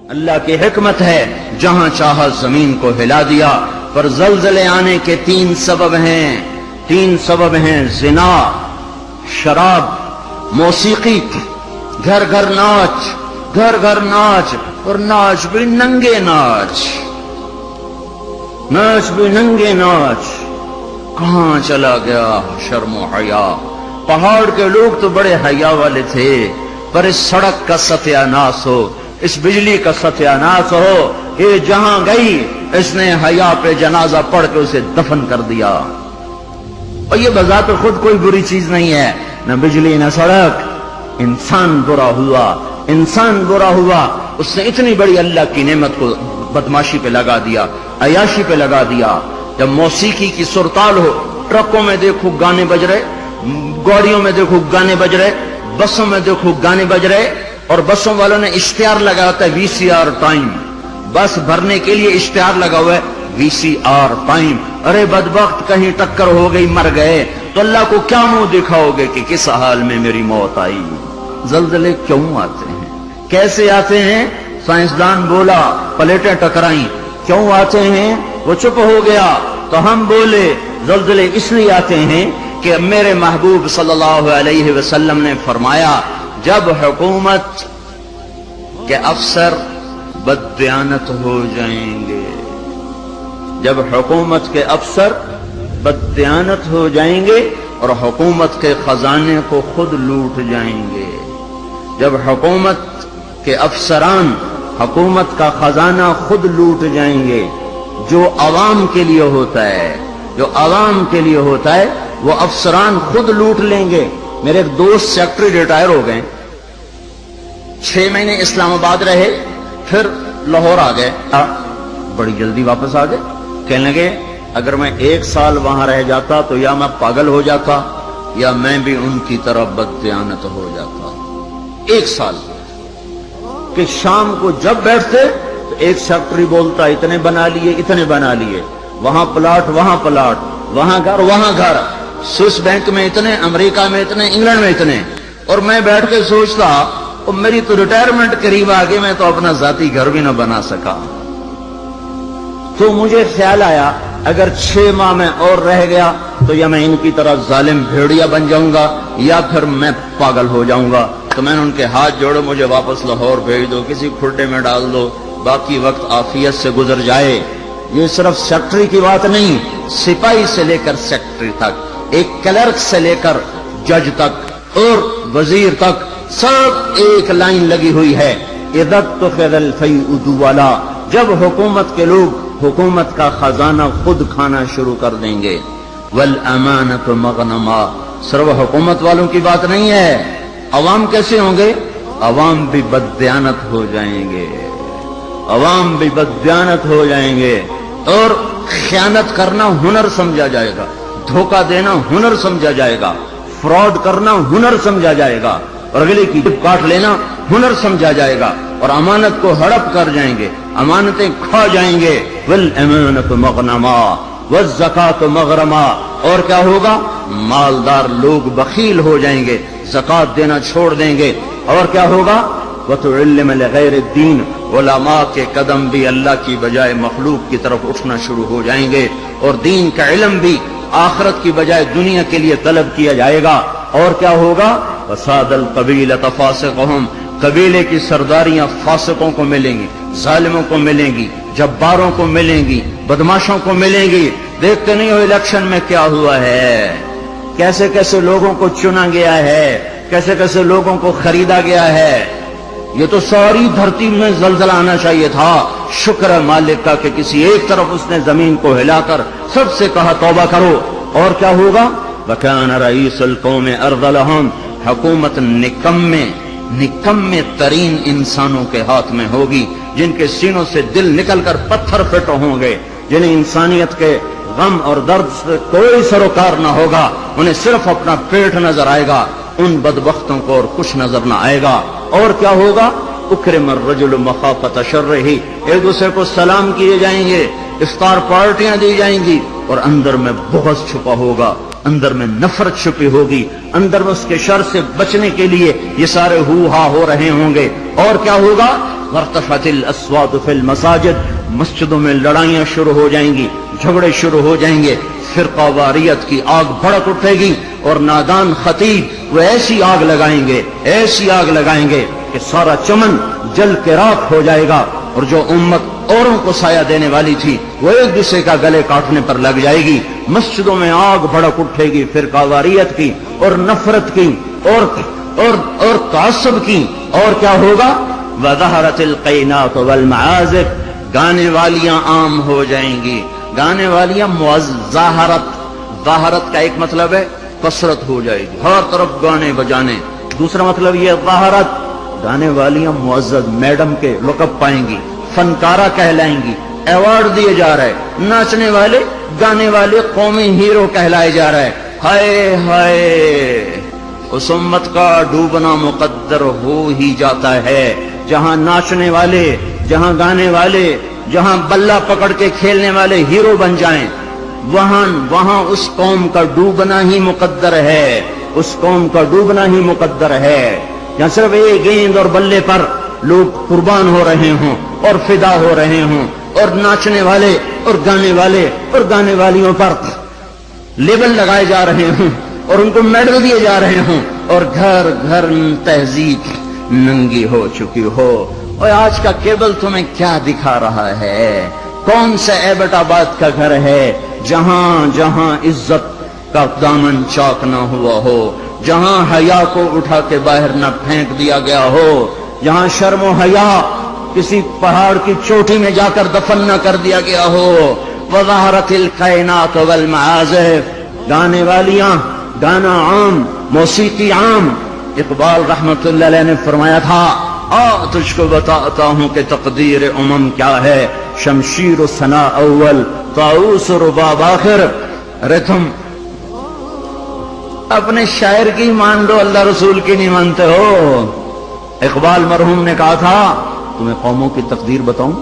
اللہ کی حکمت ہے جہاں چاہا زمین کو ہلا دیا، پر زلزلے آنے کے تین سبب ہیں زنا، شراب، موسیقی، گھر گھر ناچ، اور ناچ بھی ننگے ناچ، کہاں چلا گیا شرم و حیا؟ پہاڑ کے لوگ تو بڑے حیا والے تھے، پر اس سڑک کا ستیہ ناس ہو، اس بجلی کا ستیہ ناس ہو، یہ جہاں گئی اس نے حیا پہ جنازہ پڑھ کے اسے دفن کر دیا۔ اور یہ بذات خود کوئی بری چیز نہیں ہے، نہ بجلی نہ سڑک، انسان برا ہوا، اس نے اتنی بڑی اللہ کی نعمت کو بدماشی پہ لگا دیا، عیاشی پہ لگا دیا۔ جب موسیقی کی سرتال ہو، ٹرکوں میں دیکھو گانے بج رہے، گاڑیوں میں دیکھو گانے بج رہے، بسوں میں دیکھو گانے بج رہے، اور بسوں والوں نے اشتہار لگا ہوتا ہے VCR ٹائم، بس بھرنے کے لیے اشتہار لگا ہوا ہے VCR ٹائم۔ ارے بدبخت، کہیں ٹکر ہو گئی، مر گئے تو اللہ کو کیا منہ دکھاؤ گے کہ کس حال میں میری موت آئی؟ زلزلے کیوں آتے ہیں؟ کیسے آتے ہیں؟ سائنسدان بولا پلیٹیں ٹکرائیں۔ کیوں آتے ہیں؟ وہ چپ ہو گیا تو ہم بولے زلزلے اس لیے آتے ہیں کہ میرے محبوب صلی اللہ علیہ وسلم نے فرمایا جب حکومت کے افسر بددیانت ہو جائیں گے، جب حکومت کے افسر بددیانت ہو جائیں گے اور حکومت کے خزانے کو خود لوٹ جائیں گے، جب حکومت کے افسران حکومت کا خزانہ خود لوٹ جائیں گے، جو عوام کے لیے ہوتا ہے وہ افسران خود لوٹ لیں گے۔ میرے ایک دوست سیکٹری ریٹائر ہو گئے، 6 مہینے اسلام آباد رہے، پھر لاہور آ گئے، بڑی جلدی واپس آ گئے۔ کہنے لگے اگر میں 1 سال وہاں رہ جاتا تو یا میں پاگل ہو جاتا یا میں بھی ان کی طرح بددیانت ہو جاتا۔ 1 سال کہ شام کو جب بیٹھتے تو ایک سیکٹری بولتا اتنے بنا لیے، وہاں پلاٹ، وہاں گھر، سوئس بینک میں اتنے، امریکہ میں اتنے، انگلینڈ میں اتنے، اور میں بیٹھ کے سوچتا اور میری تو ریٹائرمنٹ قریب آ گئی، میں تو اپنا ذاتی گھر بھی نہ بنا سکا۔ تو مجھے خیال آیا اگر 6 ماہ میں اور رہ گیا تو یا میں ان کی طرح ظالم بھیڑیا بن جاؤں گا یا پھر میں پاگل ہو جاؤں گا۔ تو میں نے ان کے ہاتھ جوڑے، مجھے واپس لاہور بھیج دو، کسی کھڈے میں ڈال دو، باقی وقت عافیت سے گزر جائے۔ یہ صرف سیکٹری کی بات نہیں، سپاہی سے لے کر سیکٹری تک، ایک کلرک سے لے کر جج تک اور وزیر تک، سب ایک لائن لگی ہوئی ہے، اذا اتخذ الفیء دولا، جب حکومت کے لوگ حکومت کا خزانہ خود کھانا شروع کر دیں گے۔ والامانۃ مغنما، صرف حکومت والوں کی بات نہیں ہے، عوام کیسے ہوں گے؟ عوام بھی بددیانت ہو جائیں گے، اور خیانت کرنا ہنر سمجھا جائے گا، دھوکہ دینا ہنر سمجھا جائے گا، فراڈ کرنا ہنر سمجھا جائے گا، اور اگلے کی جیب کاٹ لینا ہنر سمجھا جائے گا، اور امانت کو ہڑپ کر جائیں گے، امانتیں کھا جائیں گے۔ والامانۃ مغنما والزکاۃ مغرما، اور کیا ہوگا؟ مالدار لوگ بخیل ہو جائیں گے، زکات دینا چھوڑ دیں گے، اور کیا ہوگا؟ وتعلم لغیر الدین، علماء کے قدم بھی اللہ کی بجائے مخلوق کی طرف اٹھنا شروع ہو جائیں گے، اور دین کا علم بھی آخرت کی بجائے دنیا کے لیے طلب کیا جائے گا، اور کیا ہوگا؟ وساد القبیلۃ فاسقہم، قبیلے کی سرداریاں فاسقوں کو ملیں گی، ظالموں کو ملیں گی، جباروں کو ملیں گی، بدماشوں کو ملیں گی۔ دیکھتے نہیں ہو الیکشن میں کیا ہوا ہے، کیسے کیسے لوگوں کو چنا گیا ہے، کیسے کیسے لوگوں کو خریدا گیا ہے۔ یہ تو ساری دھرتی میں زلزلہ آنا چاہیے تھا، شکر ہے مالک کا کہ کسی ایک طرف اس نے زمین کو ہلا کر سب سے کہا توبہ کرو۔ اور کیا ہوگا؟ وَكَانَ رَئِيسُ الْقَوْمِ أَرْذَلَهُمْ، حکومت نکمے ترین انسانوں کے ہاتھ میں ہوگی، جن کے سینوں سے دل نکل کر پتھر پھٹ ہوں گے، جنہیں انسانیت کے غم اور درد سے کوئی سروکار نہ ہوگا، انہیں صرف اپنا پیٹ نظر آئے گا، ان بدبختوں کو اور کچھ نظر نہ آئے گا۔ اور کیا ہوگا؟ اکرم الرجل مخافۃ شرہ، ایک دوسرے کو سلام کیے جائیں گے، افطار پارٹیاں دی جائیں گی، اور اندر میں بغض چھپا ہوگا، اندر میں نفرت چھپی ہوگی، اندر میں اس کے شر سے بچنے کے لیے یہ سارے ہو ہا ہو رہے ہوں گے۔ اور کیا ہوگا؟ وارتفعت الاصوات فی المساجد، مسجدوں میں لڑائیاں شروع ہو جائیں گی، جھگڑے شروع ہو جائیں گے، فرقہ واریت کی آگ بھڑک اٹھے گی، اور نادان خطیب وہ ایسی آگ لگائیں گے، ایسی آگ لگائیں گے کہ سارا چمن جل کے راکھ ہو جائے گا، اور جو امت اوروں کو سایہ دینے والی تھی وہ ایک دوسرے کا گلے کاٹنے پر لگ جائے گی۔ مسجدوں میں آگ بھڑک اٹھے گی فرقہ واریت کی اور نفرت کی اور تعصب کی، اور کیا ہوگا؟ وَظَهَرَتِ الْقَيْنَاتُ وَالْمَعَازِفُ، گانے والیاں عام ہو جائیں گی، گانے والیاں ظاہرت کا ایک مطلب ہے کثرت ہو جائے گی، ہر طرف گانے بجانے، دوسرا مطلب یہ ظاہرت، گانے والیاں معزز میڈم کے لقب پائیں گی، فنکارہ کہلائیں گی، ایوارڈ دیے جا رہے، ناچنے والے گانے والے قومی ہیرو کہلائے جا رہے۔ ہائے ہائے، اس امت کا ڈوبنا مقدر ہو ہی جاتا ہے، جہاں ناچنے والے، جہاں گانے والے، جہاں بلہ پکڑ کے کھیلنے والے ہیرو بن جائیں، وہاں اس قوم کا ڈوبنا ہی مقدر ہے، اس قوم کا ڈوبنا ہی مقدر ہے۔ یا صرف ایک گیند اور بلے پر لوگ قربان ہو رہے ہوں اور فدا ہو رہے ہوں، اور ناچنے والے اور گانے والیوں پر لیبل لگائے جا رہے ہوں اور ان کو میڈل دیے جا رہے ہوں، اور گھر گھر تہذیب ننگی ہو چکی ہو۔ اور آج کا کیبل تمہیں کیا دکھا رہا ہے؟ کون سا ایبٹ آباد کا گھر ہے جہاں عزت کا دامن چاک نہ ہوا ہو، جہاں حیا کو اٹھا کے باہر نہ پھینک دیا گیا ہو، جہاں شرم و حیا کسی پہاڑ کی چوٹی میں جا کر دفن نہ کر دیا گیا ہو۔ وَظَهَرَتِ الْقَيْنَاتُ وَالْمَعَازِفُ، گانے والیاں، گانا عام، موسیقی عام۔ اقبال رحمت اللہ علیہ نے فرمایا تھا، تجھ کو بتاتا ہوں کہ تقدیر امم کیا ہے، شمشیر و ثنا اول، طاؤس و رباب آخر۔ ارے تم اپنے شاعر کی مان لو، اللہ رسول کی نہیں مانتے ہو۔ اقبال مرحوم نے کہا تھا، تمہیں قوموں کی تقدیر بتاؤں،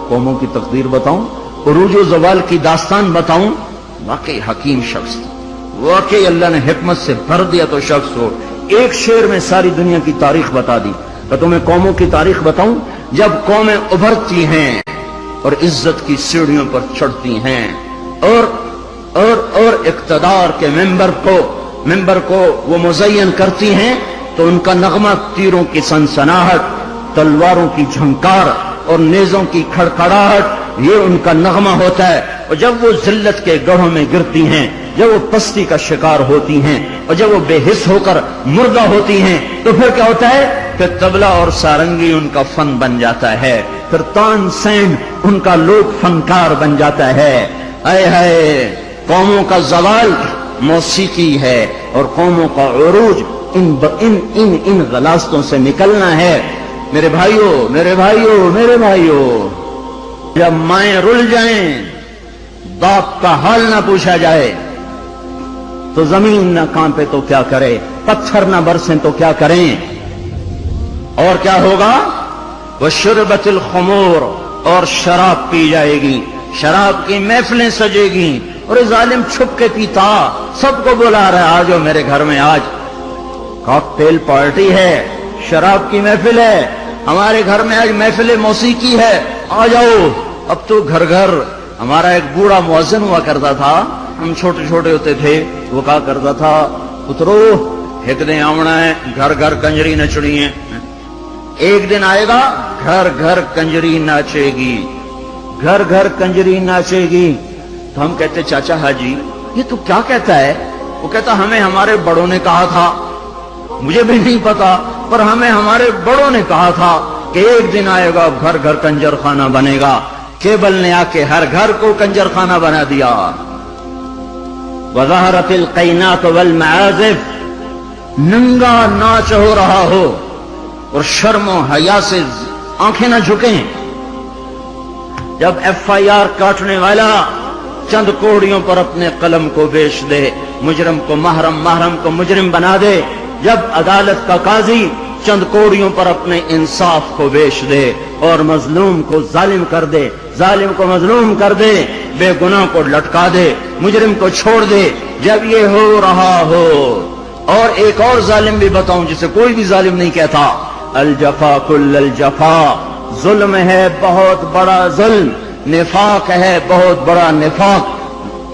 قوموں کی تقدیر بتاؤں، عروج و زوال کی داستان بتاؤں۔ واقعی حکیم شخص، واقعی اللہ نے حکمت سے بھر دیا تو شخص ہو، ایک شعر میں ساری دنیا کی تاریخ بتا دی۔ تو تمہیں قوموں کی تاریخ بتاؤں، جب قومیں ابھرتی ہیں اور عزت کی سیڑھیوں پر چڑھتی ہیں اور اقتدار کے ممبر کو وہ مزین کرتی ہیں، تو ان کا نغمہ تیروں کی سنسناہٹ، تلواروں کی جھنکار اور نیزوں کی کھڑکھڑاہٹ، یہ ان کا نغمہ ہوتا ہے۔ اور جب وہ ذلت کے گڑھوں میں گرتی ہیں، جب وہ پستی کا شکار ہوتی ہیں، اور جب وہ بے حس ہو کر مردہ ہوتی ہیں، تو پھر کیا ہوتا ہے کہ طبلہ اور سارنگی ان کا فن بن جاتا ہے، پھر تان سین ان کا لوک فنکار بن جاتا ہے۔ اے ہے قوموں کا زوال موسیقی ہے، اور قوموں کا عروج ان غلاستوں سے نکلنا ہے۔ میرے بھائیوں، جب مائیں رل جائیں، باپ کا حال نہ پوچھا جائے، تو زمین نہ کانپے تو کیا کرے، پتھر نہ برسیں تو کیا کریں، اور کیا ہوگا؟ وشربت الخمور، اور شراب پی جائے گی، شراب کی محفلیں سجے گی، اور ظالم چھپ کے پیتا، سب کو بلا رہا ہے، آجو میرے گھر میں، آج کاکٹیل پارٹی ہے، شراب کی محفل ہے، ہمارے گھر میں آج محفل موسیقی ہے، آ جاؤ۔ اب تو گھر گھر، ہمارا ایک بوڑھا مؤذن ہوا کرتا تھا، ہم چھوٹے چھوٹے ہوتے تھے، وہ کہا کرتا تھا، پترو ایک دن آمنا ہے، گھر گھر کنجری نچڑی ہے، ایک دن آئے گا گھر گھر کنجری ناچے گی، گھر گھر کنجری ناچے گی۔ تو ہم کہتے، چاچا حاجی یہ تو کیا کہتا ہے؟ وہ کہتا، ہمیں ہمارے بڑوں نے کہا تھا، مجھے بھی نہیں پتا، پر ہمیں ہمارے بڑوں نے کہا تھا کہ ایک دن آئے گا گھر گھر کنجر خانہ بنے گا۔ کیبل نے آ کے ہر گھر کو کنجر خانہ بنا دیا۔ وَظَهَرَتِ الْقَيْنَاتُ وَالْمَعَازِفُ، ننگا ناچ ہو رہا ہو اور شرم و حیا سے آنکھیں نہ جھکیں۔ جب FIR کاٹنے والا چند کوڑیوں پر اپنے قلم کو بیچ دے، مجرم کو محرم کو مجرم بنا دے، جب عدالت کا قاضی چند کوڑیوں پر اپنے انصاف کو بیچ دے اور مظلوم کو ظالم کر دے، ظالم کو مظلوم کر دے، بے گناہ کو لٹکا دے، مجرم کو چھوڑ دے، جب یہ ہو رہا ہو، اور ایک اور ظالم بھی بتاؤں جسے کوئی بھی ظالم نہیں کہتا، الجفا کل الجفا، ظلم ہے بہت بڑا ظلم، نفاق ہے بہت بڑا نفاق۔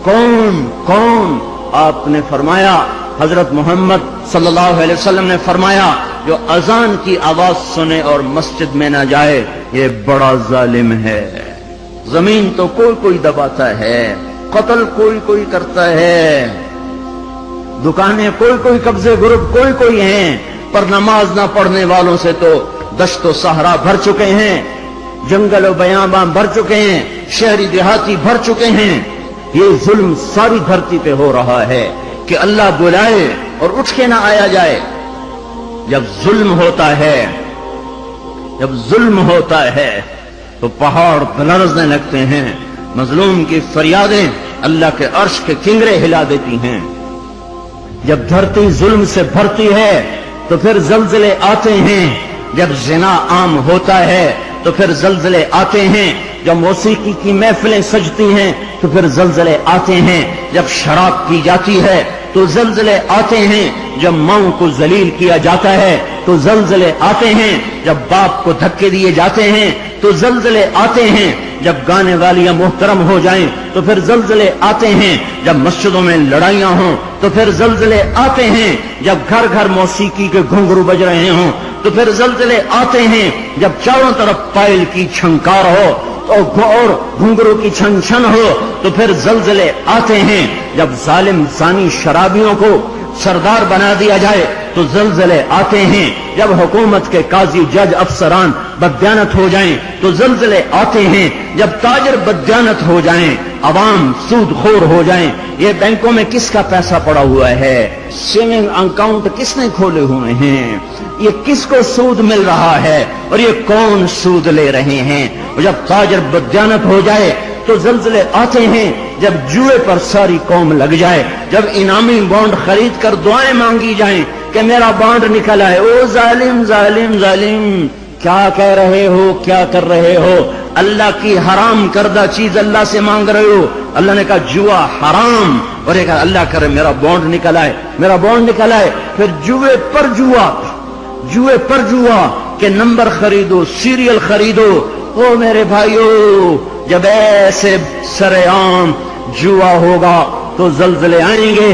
کون؟ آپ نے فرمایا، حضرت محمد صلی اللہ علیہ وسلم نے فرمایا، جو اذان کی آواز سنے اور مسجد میں نہ جائے یہ بڑا ظالم ہے۔ زمین تو کوئی دباتا ہے، قتل کوئی کرتا ہے، دکانیں کوئی قبضے گروپ کوئی ہیں، پر نماز نہ پڑھنے والوں سے تو دشت و صحرا بھر چکے ہیں، جنگل و بیاباں بھر چکے ہیں، شہری دیہاتی بھر چکے ہیں۔ یہ ظلم ساری دھرتی پہ ہو رہا ہے کہ اللہ بلائے اور اٹھ کے نہ آیا جائے۔ جب ظلم ہوتا ہے تو پہاڑ لرزنے لگتے ہیں، مظلوم کی فریادیں اللہ کے عرش کے کنگرے ہلا دیتی ہیں۔ جب دھرتی ظلم سے بھرتی ہے تو پھر زلزلے آتے ہیں، جب زنا عام ہوتا ہے تو پھر زلزلے آتے ہیں، جب موسیقی کی محفلیں سجتی ہیں تو پھر زلزلے آتے ہیں، جب شراب پی جاتی ہے تو زلزلے آتے ہیں، جب ماؤں کو ذلیل کیا جاتا ہے تو زلزلے آتے ہیں، جب باپ کو دھکے دیے جاتے ہیں تو زلزلے آتے ہیں، جب گانے والیاں محترم ہو جائیں تو پھر زلزلے آتے ہیں، جب مسجدوں میں لڑائیاں ہوں تو پھر زلزلے آتے ہیں، جب گھر موسیقی کے گھنگرو بج رہے ہوں تو پھر زلزلے آتے ہیں، جب چاروں طرف پائل کی چھنکار ہو اور گھنگرو کی چھن چھن ہو تو پھر زلزلے آتے ہیں، جب ظالم زانی شرابیوں کو سردار بنا دیا جائے تو زلزلے آتے ہیں، جب حکومت کے قاضی جج افسران بددیانت ہو جائیں تو زلزلے آتے ہیں، جب تاجر بددیانت ہو جائیں، عوام سود خور ہو جائیں۔ یہ بینکوں میں کس کا پیسہ پڑا ہوا ہے؟ سیونگ اکاؤنٹ کس نے کھولے ہوئے ہیں؟ یہ کس کو سود مل رہا ہے اور یہ کون سود لے رہے ہیں؟ اور جب تاجر بددیانت ہو جائے تو زلزلے آتے ہیں، جب جوئے پر ساری قوم لگ جائے، جب انعامی بانڈ خرید کر دعائیں مانگی جائیں کہ میرا بانڈ نکل آئے۔ او ظالم ظالم ظالم، کیا کہہ رہے ہو، کیا کر رہے ہو؟ اللہ کی حرام کردہ چیز اللہ سے مانگ رہے ہو۔ اللہ نے کہا جوا حرام، اور یہ کہا اللہ کرے میرا بانڈ نکل آئے، میرا بانڈ نکل آئے۔ پھر جوئے پر جوا کہ نمبر خریدو، سیریل خریدو۔ او میرے بھائیو، جب ایسے سرے عام جوا ہوگا تو زلزلے آئیں گے،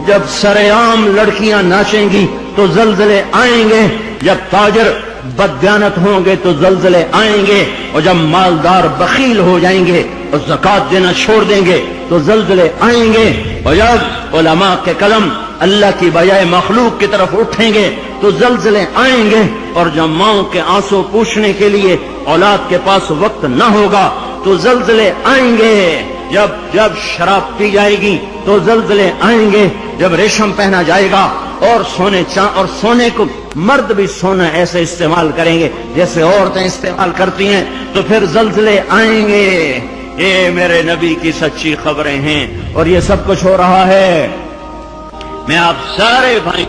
جب سرے عام لڑکیاں ناچیں گی تو زلزلے آئیں گے، جب تاجر بددیانت ہوں گے تو زلزلے آئیں گے، اور جب مالدار بخیل ہو جائیں گے اور زکات دینا چھوڑ دیں گے تو زلزلے آئیں گے، اور جب علماء کے قلم اللہ کی بجائے مخلوق کی طرف اٹھیں گے تو زلزلے آئیں گے، اور جب ماؤں کے آنسو پوچھنے کے لیے اولاد کے پاس وقت نہ ہوگا تو زلزلے آئیں گے، جب شراب پی جائے گی تو زلزلے آئیں گے، جب ریشم پہنا جائے گا اور سونے کو مرد بھی سونا ایسے استعمال کریں گے جیسے عورتیں استعمال کرتی ہیں تو پھر زلزلے آئیں گے۔ یہ میرے نبی کی سچی خبریں ہیں اور یہ سب کچھ ہو رہا ہے۔ میں آپ سارے بھائی،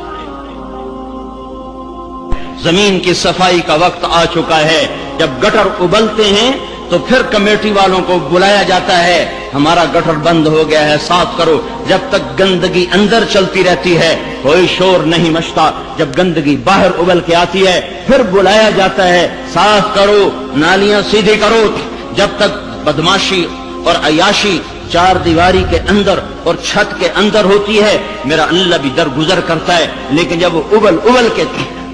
زمین کی صفائی کا وقت آ چکا ہے۔ جب گٹر ابلتے ہیں تو پھر کمیٹی والوں کو بلایا جاتا ہے، ہمارا گٹر بند ہو گیا ہے، صاف کرو۔ جب تک گندگی اندر چلتی رہتی ہے کوئی شور نہیں مچتا، جب گندگی باہر ابل کے آتی ہے پھر بلایا جاتا ہے، صاف کرو، نالیاں سیدھی کرو۔ جب تک بدماشی اور عیاشی چار دیواری کے اندر اور چھت کے اندر ہوتی ہے میرا اللہ بھی درگزر کرتا ہے، لیکن جب وہ ابل کے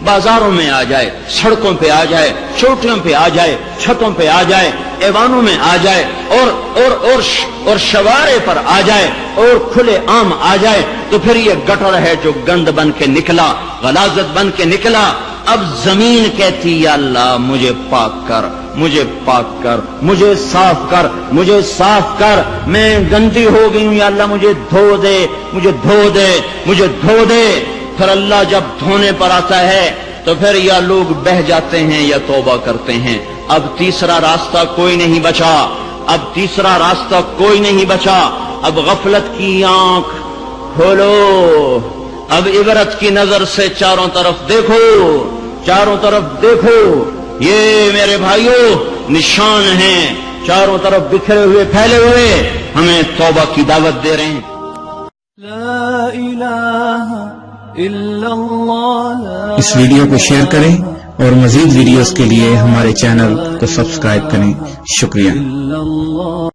بازاروں میں آ جائے، سڑکوں پہ آ جائے، چوٹیوں پہ آ جائے، چھتوں پہ آ جائے، ایوانوں میں آ جائے، اور شوارے پر آ جائے اور کھلے عام آ جائے تو پھر یہ گٹر ہے جو گند بن کے نکلا، غلاظت بن کے نکلا۔ اب زمین کہتی یا اللہ مجھے پاک کر، مجھے پاک کر، مجھے صاف کر، مجھے صاف کر، میں گندی ہو گئی ہوں، یا اللہ مجھے دھو دے، مجھے دھو دے، مجھے دھو دے۔ پھر اللہ جب دھونے پر آتا ہے تو پھر یا لوگ بہہ جاتے ہیں یا توبہ کرتے ہیں۔ اب تیسرا راستہ کوئی نہیں بچا، اب تیسرا راستہ کوئی نہیں بچا۔ اب غفلت کی آنکھ کھولو، اب عبرت کی نظر سے چاروں طرف دیکھو، چاروں طرف دیکھو۔ یہ میرے بھائیوں نشان ہیں، چاروں طرف بکھرے ہوئے پھیلے ہوئے، ہمیں توبہ کی دعوت دے رہے ہیں۔ اس ویڈیو کو شیئر کریں اور مزید ویڈیوز کے لیے ہمارے چینل کو سبسکرائب کریں. شکریہ.